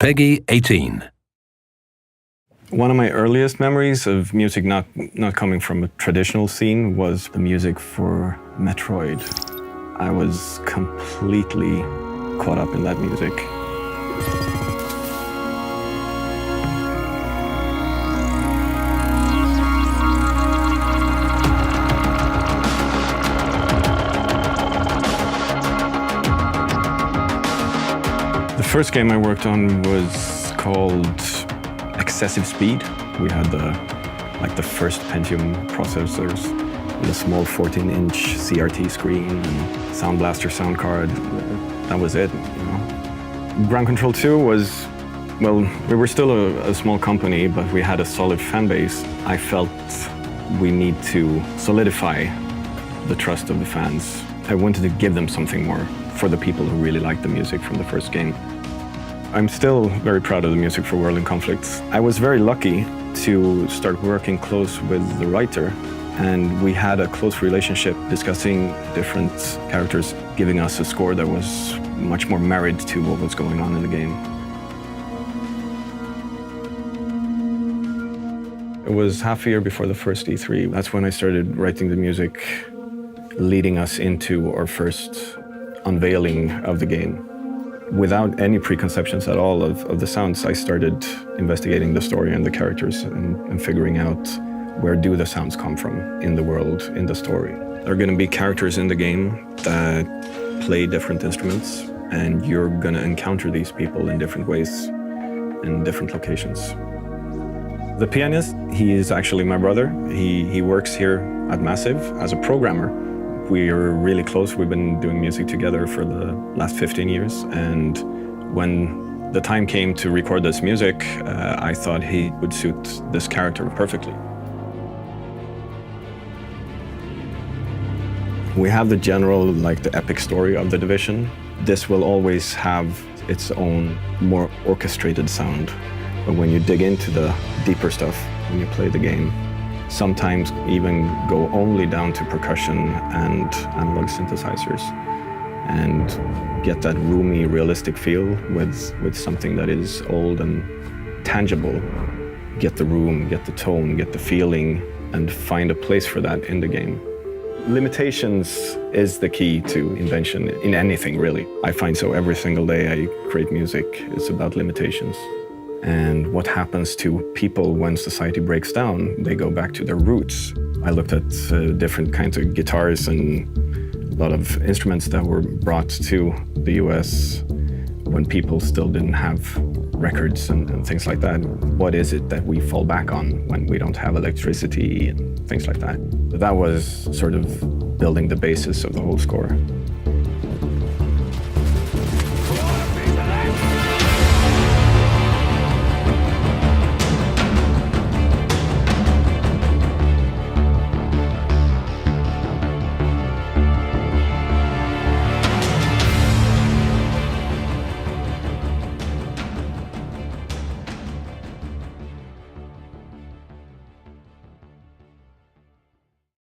PEGI 18. One of my earliest memories of music not coming from a traditional scene was the music for Metroid. I was completely caught up in that music. The first game I worked on was called Excessive Speed. We had the first Pentium processors with a small 14-inch CRT screen and Sound Blaster sound card. That was it, you know. Ground Control 2 was, well, we were still a small company, but we had a solid fan base. I felt we need to solidify the trust of the fans. I wanted to give them something more for the people who really liked the music from the first game. I'm still very proud of the music for World in Conflict. I was very lucky to start working close with the writer, and we had a close relationship discussing different characters, giving us a score that was much more married to what was going on in the game. It was half a year before the first E3. That's when I started writing the music, leading us into our first unveiling of the game. Without any preconceptions at all of the sounds, I started investigating the story and the characters and figuring out where do the sounds come from in the world, in the story. There are going to be characters in the game that play different instruments, and you're going to encounter these people in different ways, in different locations. The pianist, he is actually my brother. He works here at Massive as a programmer. We're really close. We've been doing music together for the last 15 years. And when the time came to record this music, I thought he would suit this character perfectly. We have the general, the epic story of the Division. This will always have its own more orchestrated sound. But when you dig into the deeper stuff, when you play the game, sometimes even go only down to percussion and analog synthesizers and get that roomy, realistic feel with something that is old and tangible. Get the room, get the tone, get the feeling, and find a place for that in the game. Limitations is the key to invention in anything, really. I find so every single day I create music, it's about limitations. And what happens to people when society breaks down, they go back to their roots. I looked at different kinds of guitars and a lot of instruments that were brought to the US when people still didn't have records and things like that. What is it that we fall back on when we don't have electricity and things like that? That was sort of building the basis of the whole score.